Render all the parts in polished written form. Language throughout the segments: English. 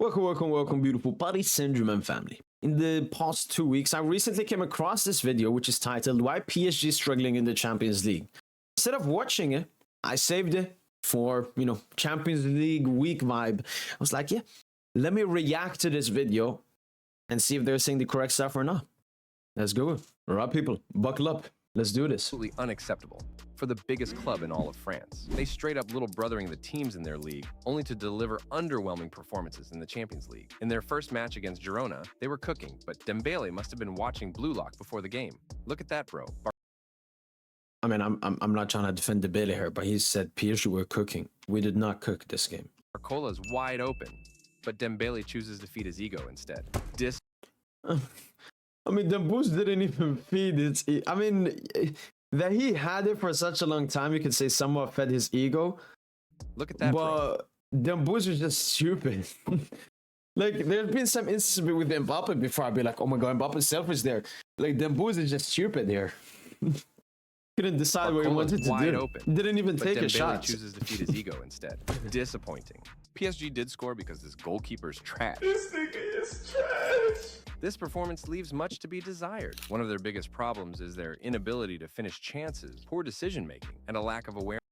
Welcome, beautiful Paris Saint-Germain family. In the past 2 weeks, I recently came across this video which is titled Why PSG is Struggling in the Champions League. Instead of watching it, I saved it for, Champions League week vibe. I was like, yeah, let me react to this video and see if they're saying the correct stuff or not. Let's go. All right, people, buckle up. Let's do this. Absolutely unacceptable for the biggest club in all of France. They straight up little brothering the teams in their league, only to deliver underwhelming performances in the Champions League. In their first match against Girona, they were cooking, but Dembele must have been watching Blue Lock before the game. Look at that, bro. I mean, I'm not trying to defend Dembele here, but he said PSG were cooking. We did not cook this game. Barcola is wide open, but Dembele chooses to feed his ego instead. I mean, Dembouz didn't even feed it. I mean, that he had it for such a long time, you could say somewhat fed his ego. Look at that, but Dembouz was just stupid. Like, there's been some instances with Mbappe before I'd be like, oh my god, Mbappe's selfish there. Like, Dembouz is just stupid here. Couldn't decide what he wanted to do. Open, didn't even take a shot. Chooses to feed his ego instead. Disappointing. PSG did score because this goalkeeper's trash. This nigga is trash. This performance leaves much to be desired. One of their biggest problems is their inability to finish chances, poor decision-making, and a lack of awareness.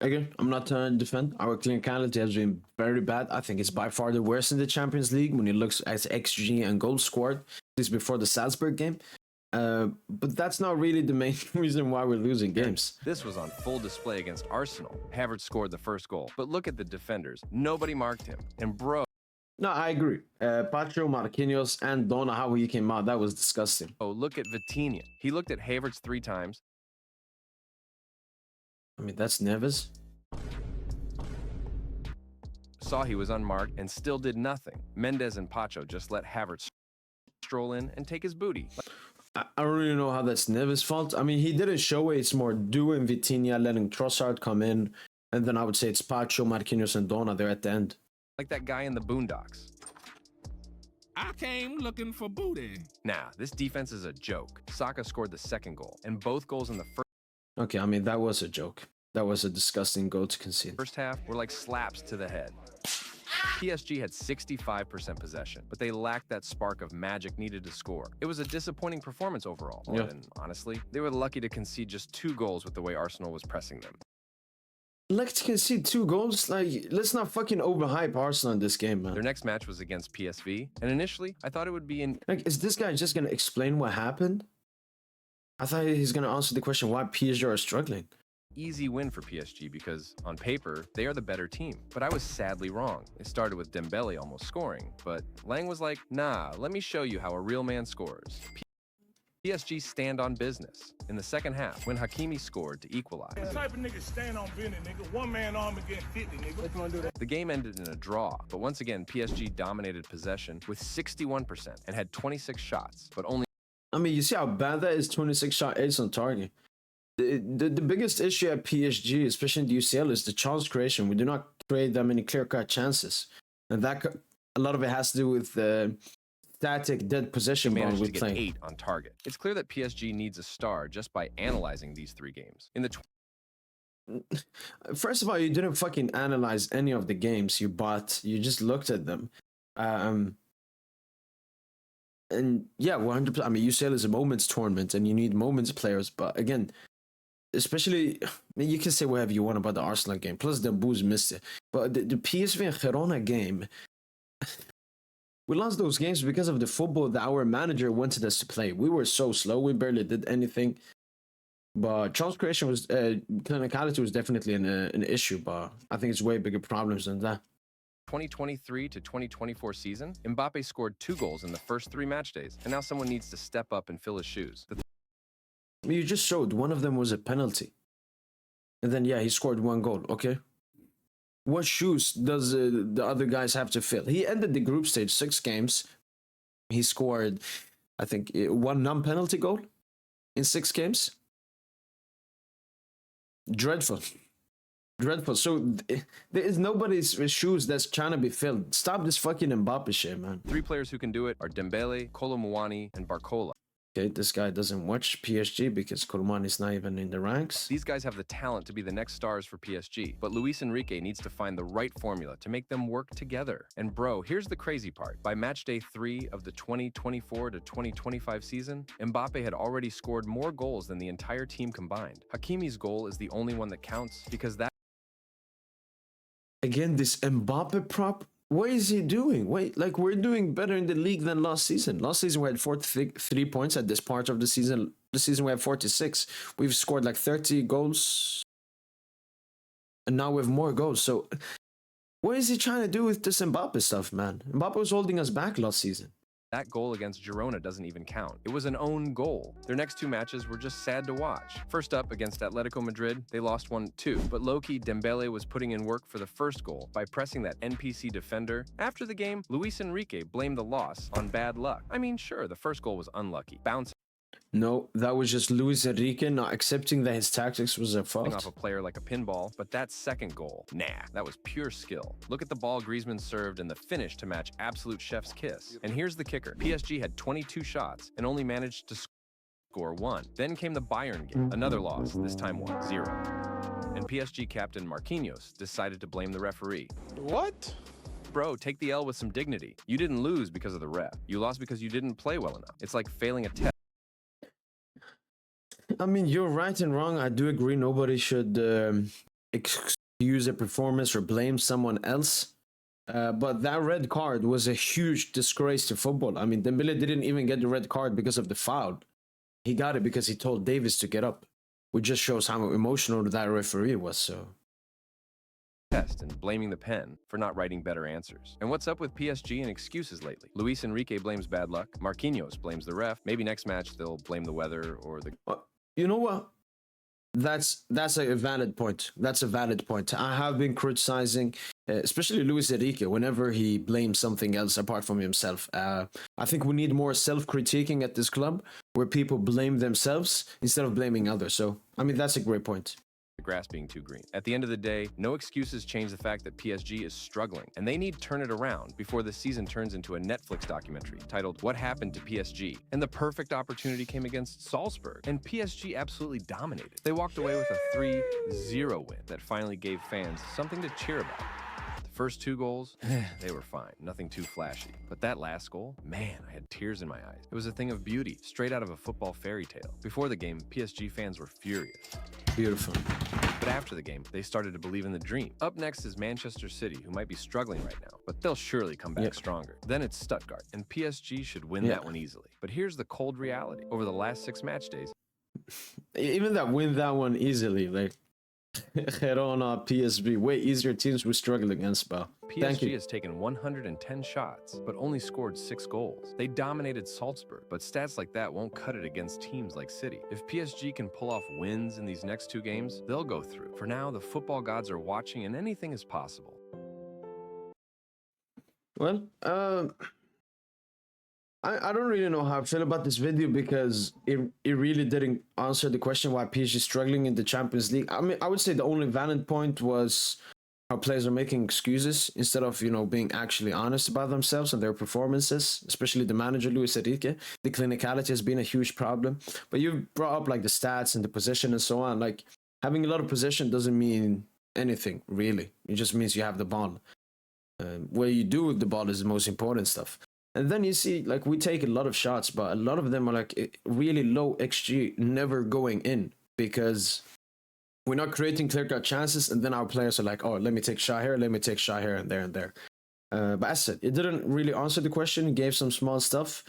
Again, I'm not trying to defend. Our clinicality has been very bad. I think it's by far the worst in the Champions League when you look at XG and goals scored, at least before the Salzburg game. But that's not really the main reason why we're losing games. This was on full display against Arsenal. Havertz scored the first goal, but look at the defenders. Nobody marked him. And bro... No, I agree. Pacho, Marquinhos, and Donna, how he came out, that was disgusting. Oh, look at Vitinha. He looked at Havertz 3 times. I mean, that's Neves. Saw he was unmarked and still did nothing. Mendes and Pacho just let Havertz stroll in and take his booty. I don't really know how that's Neves' fault. I mean, he didn't show it. It's more doing Vitinha, letting Trossard come in. And then I would say it's Pacho, Marquinhos, and Donna there at the end. Like that guy in the Boondocks. I came looking for booty. Nah, this defense is a joke. Saka scored the second goal, and both goals in the first... Okay, I mean, that was a joke. That was a disgusting goal to concede. First half were like slaps to the head. PSG had 65% possession, but they lacked that spark of magic needed to score. It was a disappointing performance overall. Yeah. And honestly, they were lucky to concede just 2 goals with the way Arsenal was pressing them. Like to concede 2 goals? Like, let's not fucking overhype Arsenal in this game, man. Their next match was against PSV, and initially, I thought it would be in... Like, is this guy just gonna explain what happened? I thought he's gonna answer the question why PSG are struggling. Easy win for PSG because, on paper, they are the better team. But I was sadly wrong. It started with Dembele almost scoring, but Lang was like, nah, let me show you how a real man scores. PSG stand on business. In the second half, when Hakimi scored to equalize. The type of nigga stand on business, nigga. One man arm against 50, nigga. What you wanna do that? The game ended in a draw, but once again, PSG dominated possession with 61% and had 26 shots, but only... I mean, you see how bad that is, 26 shot, 8 on target. The biggest issue at PSG, especially in the UCL, is the chance creation. We do not create that many clear-cut chances. And that a lot of it has to do with the static dead possession ball we play. 8 on target. It's clear that PSG needs a star just by analyzing these 3 games. In the First of all, you didn't fucking analyze any of the games you bought. You just looked at them. And yeah, 100%. I mean, UCL is a moments tournament and you need moments players. But again, especially, I mean, you can say whatever you want about the Arsenal game. Plus, Dembouz missed it. But the PSV and Girona game, we lost those games because of the football that our manager wanted us to play. We were so slow. We barely did anything. But chance creation was, clinicality was definitely an issue. But I think it's way bigger problems than that. 2023 to 2024 season, Mbappe scored 2 goals in the first 3 match days, and now someone needs to step up and fill his shoes. You just showed one of them was a penalty. And then, yeah, he scored 1 goal, okay? What shoes does the other guys have to fill? He ended the group stage 6 games. He scored, I think, 1 non-penalty goal in 6 games. Dreadful. Dreadful. So there is nobody's shoes that's trying to be filled. Stop this fucking Mbappe shit, man. 3 players who can do it are Dembele, Kolo Muani, and Barcola. Okay, this guy doesn't watch PSG because Kolmani's not even in the ranks. These guys have the talent to be the next stars for PSG, but Luis Enrique needs to find the right formula to make them work together. And bro, here's the crazy part. By match day 3 of the 2024 to 2025 season, Mbappe had already scored more goals than the entire team combined. Hakimi's goal is the only one that counts because that Again, this Mbappe prop, what is he doing? Wait, like we're doing better in the league than last season. Last season we had 43 points at this part of the season. This season we have 46. We've scored like 30 goals. And now we have more goals. So what is he trying to do with this Mbappe stuff, man? Mbappe was holding us back last season. That goal against Girona doesn't even count. It was an own goal. Their next 2 matches were just sad to watch. First up, against Atletico Madrid, they lost 1-2. But low-key, Dembele was putting in work for the first goal by pressing that NPC defender. After the game, Luis Enrique blamed the loss on bad luck. I mean, sure, the first goal was unlucky. Bouncing No, that was just Luis Enrique not accepting that his tactics was at fault. off a player like a pinball, but that second goal, nah, that was pure skill. Look at the ball Griezmann served and the finish to match absolute chef's kiss. And here's the kicker. PSG had 22 shots and only managed to score 1. Then came the Bayern game, another loss, this time 1-0. And PSG captain Marquinhos decided to blame the referee. What? Bro, take the L with some dignity. You didn't lose because of the ref. You lost because you didn't play well enough. It's like failing a test. I mean, you're right and wrong. I do agree nobody should excuse a performance or blame someone else. But that red card was a huge disgrace to football. I mean, Dembele didn't even get the red card because of the foul. He got it because he told Davis to get up, which just shows how emotional that referee was. So, And blaming the pen for not writing better answers. And what's up with PSG and excuses lately? Luis Enrique blames bad luck. Marquinhos blames the ref. Maybe next match they'll blame the weather or the... you know what? That's a valid point. That's a valid point. I have been criticizing, especially Luis Enrique, whenever he blames something else apart from himself. I think we need more self-critiquing at this club, where people blame themselves instead of blaming others. So, I mean, that's a great point. grass being too green. At the end of the day, no excuses change the fact that PSG is struggling, and they need to turn it around before the season turns into a Netflix documentary titled What Happened to PSG. And the perfect opportunity came against Salzburg, and PSG absolutely dominated. They walked away with a 3-0 win that finally gave fans something to cheer about. The first 2 goals, they were fine, nothing too flashy. But that last goal, man, I had tears in my eyes. It was a thing of beauty, straight out of a football fairy tale. Before the game, PSG fans were furious. Beautiful. But after the game, they started to believe in the dream. Up next is Manchester City, who might be struggling right now, but they'll surely come back stronger. Then it's Stuttgart, and PSG should win that one easily. But here's the cold reality. Over the last 6 match days, even that win that one easily, like Girona, PSV, way easier teams we struggle against, Bo. PSG has taken 110 shots, but only scored 6 goals. They dominated Salzburg, but stats like that won't cut it against teams like City. If PSG can pull off wins in these next 2 games, they'll go through. For now, the football gods are watching and anything is possible. Well, I don't really know how I feel about this video because it really didn't answer the question why PSG is struggling in the Champions League. I mean, I would say the only valid point was how players are making excuses instead of, being actually honest about themselves and their performances, especially the manager, Luis Enrique. The clinicality has been a huge problem. But you brought up like the stats and the position and so on. Like having a lot of possession doesn't mean anything, really. It just means you have the ball. What you do with the ball is the most important stuff. And then you see, like, we take a lot of shots, but a lot of them are like really low XG, never going in because we're not creating clear-cut chances. And then our players are like, oh, let me take shot here, let me take shot here and there and there. But as I said, it didn't really answer the question. It gave some small stuff.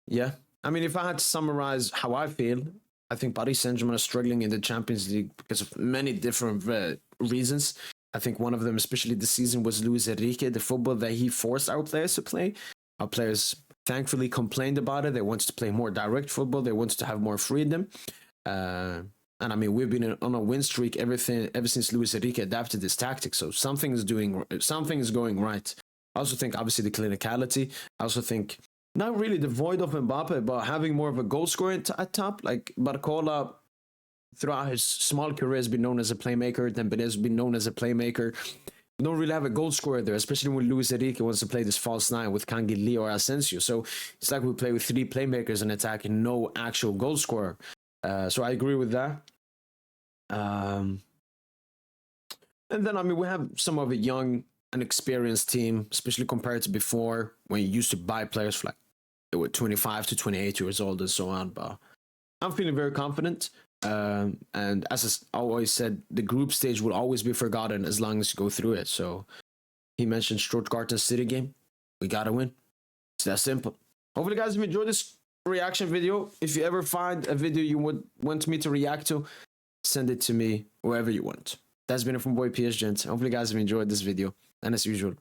Yeah. I mean, if I had to summarize how I feel, I think Paris Saint-Germain are struggling in the Champions League because of many different reasons. I think one of them, especially this season, was Luis Enrique, the football that he forced our players to play. Our players thankfully complained about it. They wanted to play more direct football. They wanted to have more freedom. And I mean, we've been on a win streak ever since Luis Enrique adapted this tactic. So something is going right. I also think, obviously, the clinicality. I also think not really the void of Mbappe, but having more of a goal scorer at top. Like Barcola, throughout his small career, has been known as a playmaker. Dembele has been known as a playmaker. We don't really have a goal scorer there, especially when Luis Enrique wants to play this false nine with Canguilí or Asensio. So it's like we play with 3 playmakers in attack and no actual goal scorer. So I agree with that. And then, I mean, we have some of a young and experienced team, especially compared to before when you used to buy players for like they were 25 to 28 years old and so on. But I'm feeling very confident. And as I always said, the group stage will always be forgotten as long as you go through it. So he mentioned Stuttgart and City game. We got to win. It's that simple. Hopefully, guys, have enjoyed this reaction video. If you ever find a video you would want me to react to, send it to me wherever you want. That's been it from boy PSGINT. Hopefully, guys have enjoyed this video. And as usual,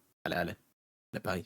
bye.